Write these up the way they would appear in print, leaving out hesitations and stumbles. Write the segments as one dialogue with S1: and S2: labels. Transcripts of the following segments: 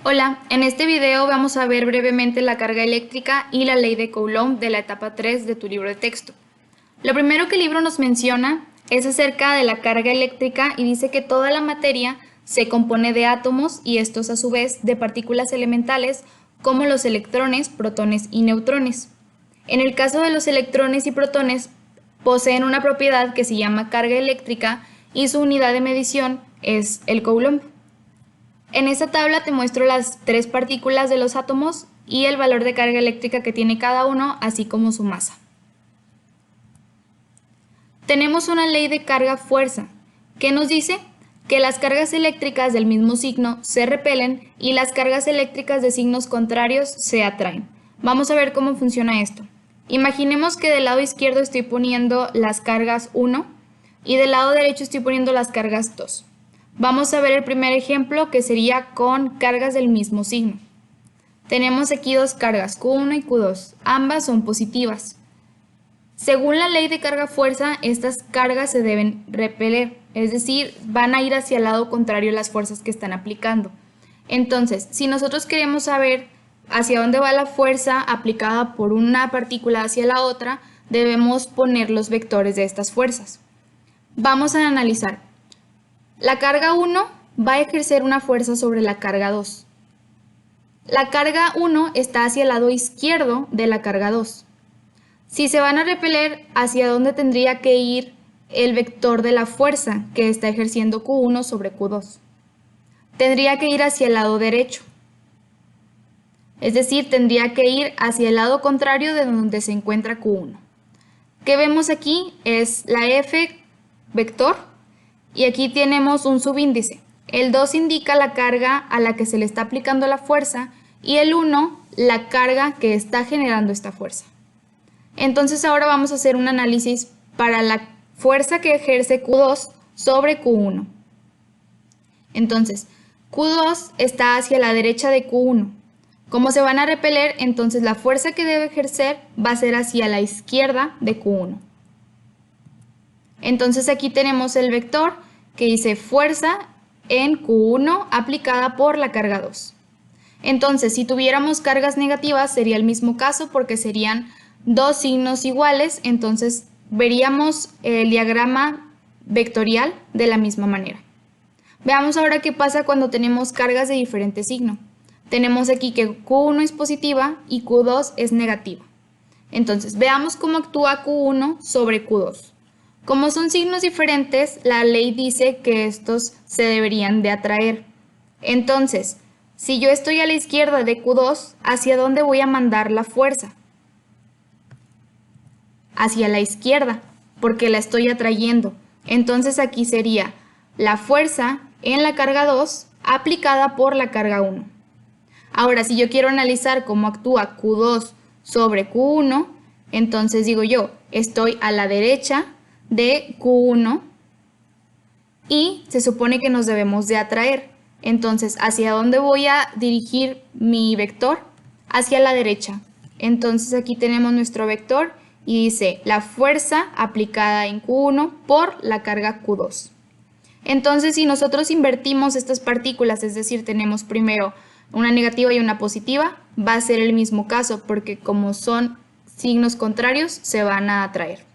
S1: Hola, en este video vamos a ver brevemente la carga eléctrica y la ley de Coulomb de la etapa 3 de tu libro de texto. Lo primero que el libro nos menciona es acerca de la carga eléctrica y dice que toda la materia se compone de átomos y estos a su vez de partículas elementales como los electrones, protones y neutrones. En el caso de los electrones y protones poseen una propiedad que se llama carga eléctrica y su unidad de medición es el Coulomb. En esta tabla te muestro las tres partículas de los átomos y el valor de carga eléctrica que tiene cada uno, así como su masa. Tenemos una ley de carga-fuerza, que nos dice que las cargas eléctricas del mismo signo se repelen y las cargas eléctricas de signos contrarios se atraen. Vamos a ver cómo funciona esto. Imaginemos que del lado izquierdo estoy poniendo las cargas 1 y del lado derecho estoy poniendo las cargas 2. Vamos a ver el primer ejemplo, que sería con cargas del mismo signo. Tenemos aquí dos cargas, Q1 y Q2. Ambas son positivas. Según la ley de carga-fuerza, estas cargas se deben repeler, es decir, van a ir hacia el lado contrario las fuerzas que están aplicando. Entonces, si nosotros queremos saber hacia dónde va la fuerza aplicada por una partícula hacia la otra, debemos poner los vectores de estas fuerzas. Vamos a analizar. La carga 1 va a ejercer una fuerza sobre la carga 2. La carga 1 está hacia el lado izquierdo de la carga 2. Si se van a repeler, ¿hacia dónde tendría que ir el vector de la fuerza que está ejerciendo Q1 sobre Q2? Tendría que ir hacia el lado derecho. Es decir, tendría que ir hacia el lado contrario de donde se encuentra Q1. ¿Qué vemos aquí? Es la F vector. Y aquí tenemos un subíndice. El 2 indica la carga a la que se le está aplicando la fuerza y el 1 la carga que está generando esta fuerza. Entonces ahora vamos a hacer un análisis para la fuerza que ejerce Q2 sobre Q1. Entonces, Q2 está hacia la derecha de Q1. Como se van a repeler, entonces la fuerza que debe ejercer va a ser hacia la izquierda de Q1. Entonces aquí tenemos el vector que dice fuerza en Q1 aplicada por la carga 2. Entonces, si tuviéramos cargas negativas sería el mismo caso porque serían dos signos iguales, entonces veríamos el diagrama vectorial de la misma manera. Veamos ahora qué pasa cuando tenemos cargas de diferente signo. Tenemos aquí que Q1 es positiva y Q2 es negativa. Entonces, veamos cómo actúa Q1 sobre Q2. Como son signos diferentes, la ley dice que estos se deberían de atraer. Entonces, si yo estoy a la izquierda de Q2, ¿hacia dónde voy a mandar la fuerza? Hacia la izquierda, porque la estoy atrayendo. Entonces aquí sería la fuerza en la carga 2 aplicada por la carga 1. Ahora, si yo quiero analizar cómo actúa Q2 sobre Q1, entonces digo yo, estoy a la derecha de Q1 y se supone que nos debemos de atraer. Entonces, ¿hacia dónde voy a dirigir mi vector? Hacia la derecha. Entonces aquí tenemos nuestro vector y dice la fuerza aplicada en Q1 por la carga Q2. Entonces, si nosotros invertimos estas partículas, es decir, tenemos primero una negativa y una positiva, va a ser el mismo caso porque como son signos contrarios, se van a atraer.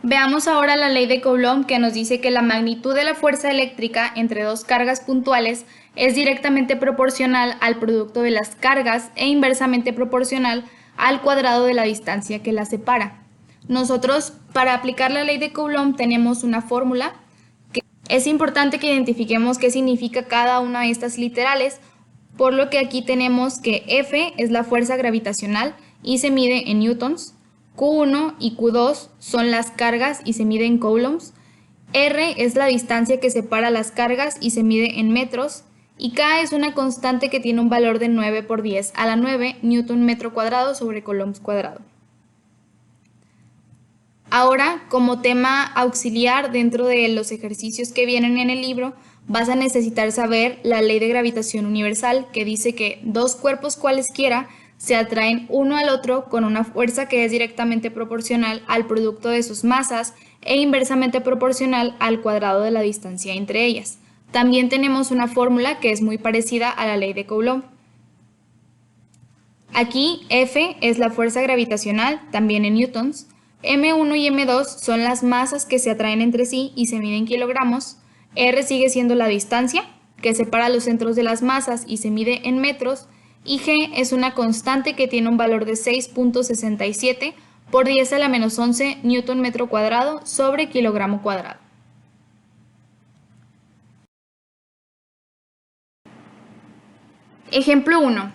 S1: Veamos ahora la ley de Coulomb, que nos dice que la magnitud de la fuerza eléctrica entre dos cargas puntuales es directamente proporcional al producto de las cargas e inversamente proporcional al cuadrado de la distancia que las separa. Nosotros, para aplicar la ley de Coulomb, tenemos una fórmula que es importante que identifiquemos qué significa cada una de estas literales, por lo que aquí tenemos que F es la fuerza gravitacional y se mide en newtons. Q1 y Q2 son las cargas y se mide en coulombs. R es la distancia que separa las cargas y se mide en metros. Y K es una constante que tiene un valor de 9 por 10 a la 9 newton metro cuadrado sobre coulombs cuadrado. Ahora, como tema auxiliar dentro de los ejercicios que vienen en el libro, vas a necesitar saber la ley de gravitación universal, que dice que dos cuerpos cualesquiera se atraen uno al otro con una fuerza que es directamente proporcional al producto de sus masas e inversamente proporcional al cuadrado de la distancia entre ellas. También tenemos una fórmula que es muy parecida a la ley de Coulomb. Aquí F es la fuerza gravitacional, también en newtons. M1 y M2 son las masas que se atraen entre sí y se miden en kilogramos. R sigue siendo la distancia que separa los centros de las masas y se mide en metros. Y G es una constante que tiene un valor de 6.67 por 10 a la menos 11 newton metro cuadrado sobre kilogramo cuadrado. Ejemplo 1.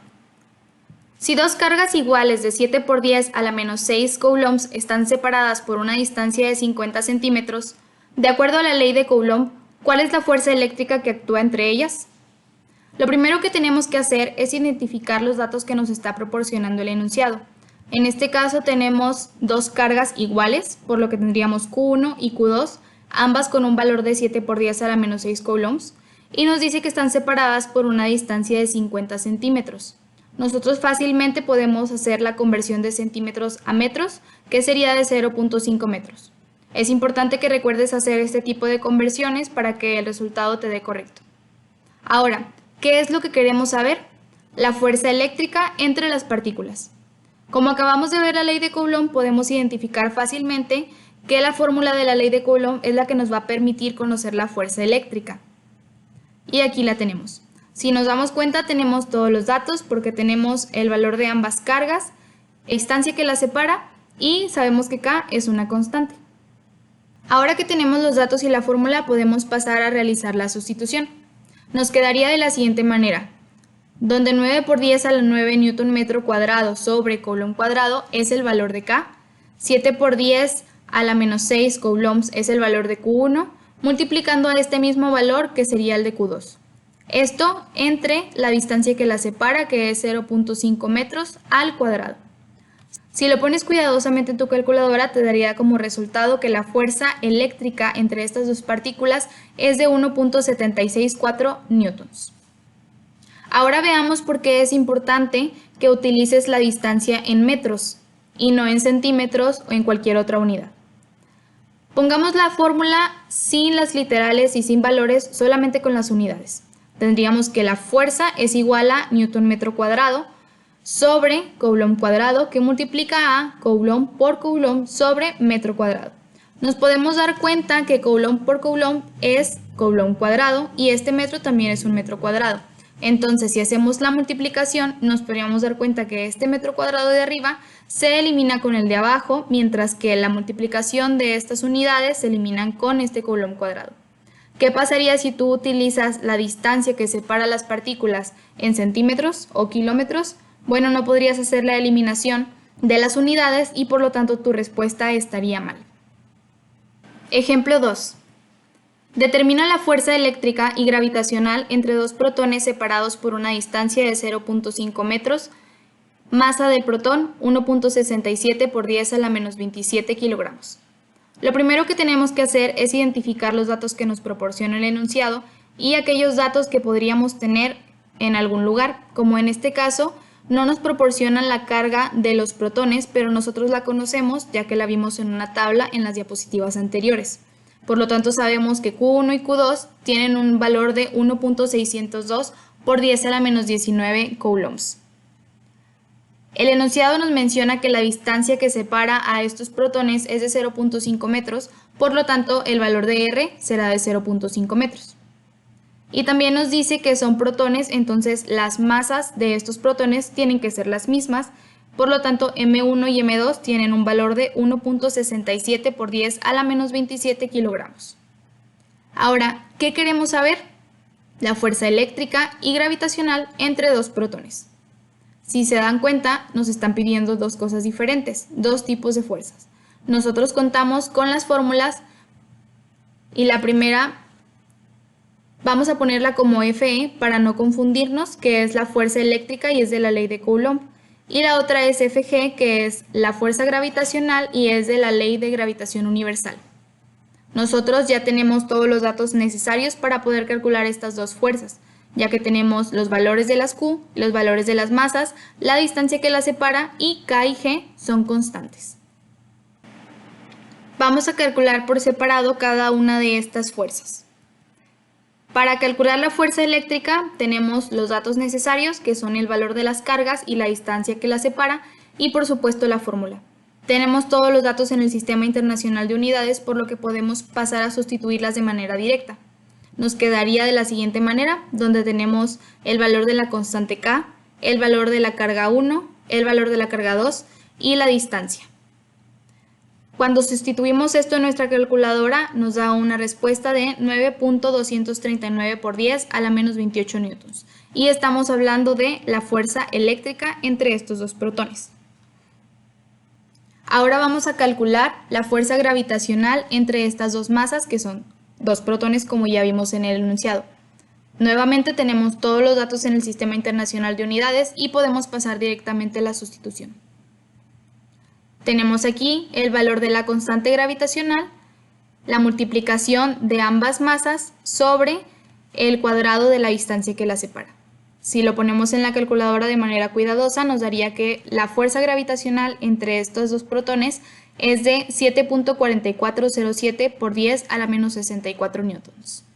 S1: Si dos cargas iguales de 7 por 10 a la menos 6 coulombs están separadas por una distancia de 50 centímetros, de acuerdo a la ley de Coulomb, ¿cuál es la fuerza eléctrica que actúa entre ellas? Lo primero que tenemos que hacer es identificar los datos que nos está proporcionando el enunciado. En este caso tenemos dos cargas iguales, por lo que tendríamos Q1 y Q2, ambas con un valor de 7 por 10 a la menos 6 coulombs, y nos dice que están separadas por una distancia de 50 centímetros. Nosotros fácilmente podemos hacer la conversión de centímetros a metros, que sería de 0.5 metros. Es importante que recuerdes hacer este tipo de conversiones para que el resultado te dé correcto. Ahora, ¿qué es lo que queremos saber? La fuerza eléctrica entre las partículas. Como acabamos de ver la ley de Coulomb, podemos identificar fácilmente que la fórmula de la ley de Coulomb es la que nos va a permitir conocer la fuerza eléctrica. Y aquí la tenemos. Si nos damos cuenta, tenemos todos los datos porque tenemos el valor de ambas cargas, la distancia que las separa y sabemos que K es una constante. Ahora que tenemos los datos y la fórmula, podemos pasar a realizar la sustitución. Nos quedaría de la siguiente manera, donde 9 por 10 a la 9 newton metro cuadrado sobre coulomb cuadrado es el valor de K, 7 por 10 a la menos 6 coulombs es el valor de Q1, multiplicando a este mismo valor que sería el de Q2. Esto entre la distancia que la separa, que es 0.5 metros al cuadrado. Si lo pones cuidadosamente en tu calculadora, te daría como resultado que la fuerza eléctrica entre estas dos partículas es de 1.764 newtons. Ahora veamos por qué es importante que utilices la distancia en metros y no en centímetros o en cualquier otra unidad. Pongamos la fórmula sin las literales y sin valores, solamente con las unidades. Tendríamos que la fuerza es igual a newton metro cuadrado sobre coulomb cuadrado, que multiplica a coulomb por coulomb sobre metro cuadrado. Nos podemos dar cuenta que coulomb por coulomb es coulomb cuadrado y este metro también es un metro cuadrado. Entonces, si hacemos la multiplicación, nos podríamos dar cuenta que este metro cuadrado de arriba se elimina con el de abajo, mientras que la multiplicación de estas unidades se eliminan con este coulomb cuadrado. ¿Qué pasaría si tú utilizas la distancia que separa las partículas en centímetros o kilómetros? Bueno, no podrías hacer la eliminación de las unidades y por lo tanto tu respuesta estaría mal. Ejemplo 2. Determina la fuerza eléctrica y gravitacional entre dos protones separados por una distancia de 0.5 metros, masa del protón 1.67 por 10 a la menos 27 kilogramos. Lo primero que tenemos que hacer es identificar los datos que nos proporciona el enunciado y aquellos datos que podríamos tener en algún lugar, como en este caso no nos proporcionan la carga de los protones, pero nosotros la conocemos ya que la vimos en una tabla en las diapositivas anteriores. Por lo tanto, sabemos que Q1 y Q2 tienen un valor de 1.602 por 10 a la menos 19 coulombs. El enunciado nos menciona que la distancia que separa a estos protones es de 0.5 metros, por lo tanto el valor de R será de 0.5 metros. Y también nos dice que son protones, entonces las masas de estos protones tienen que ser las mismas, por lo tanto M1 y M2 tienen un valor de 1.67 por 10 a la menos 27 kilogramos. Ahora, ¿qué queremos saber? La fuerza eléctrica y gravitacional entre dos protones. Si se dan cuenta, nos están pidiendo dos cosas diferentes, dos tipos de fuerzas. Nosotros contamos con las fórmulas y la primera vamos a ponerla como Fe para no confundirnos, que es la fuerza eléctrica y es de la ley de Coulomb. Y la otra es Fg, que es la fuerza gravitacional y es de la ley de gravitación universal. Nosotros ya tenemos todos los datos necesarios para poder calcular estas dos fuerzas, ya que tenemos los valores de las Q, los valores de las masas, la distancia que las separa y K y G son constantes. Vamos a calcular por separado cada una de estas fuerzas. Para calcular la fuerza eléctrica tenemos los datos necesarios, que son el valor de las cargas y la distancia que las separa, y por supuesto la fórmula. Tenemos todos los datos en el Sistema Internacional de Unidades, por lo que podemos pasar a sustituirlas de manera directa. Nos quedaría de la siguiente manera, donde tenemos el valor de la constante K, el valor de la carga 1, el valor de la carga 2 y la distancia. Cuando sustituimos esto en nuestra calculadora nos da una respuesta de 9.239 por 10 a la menos 28 newtons. Y estamos hablando de la fuerza eléctrica entre estos dos protones. Ahora vamos a calcular la fuerza gravitacional entre estas dos masas, que son dos protones como ya vimos en el enunciado. Nuevamente tenemos todos los datos en el Sistema Internacional de Unidades y podemos pasar directamente a la sustitución. Tenemos aquí el valor de la constante gravitacional, la multiplicación de ambas masas sobre el cuadrado de la distancia que las separa. Si lo ponemos en la calculadora de manera cuidadosa, nos daría que la fuerza gravitacional entre estos dos protones es de 7.4407 por 10 a la menos 64 newtons.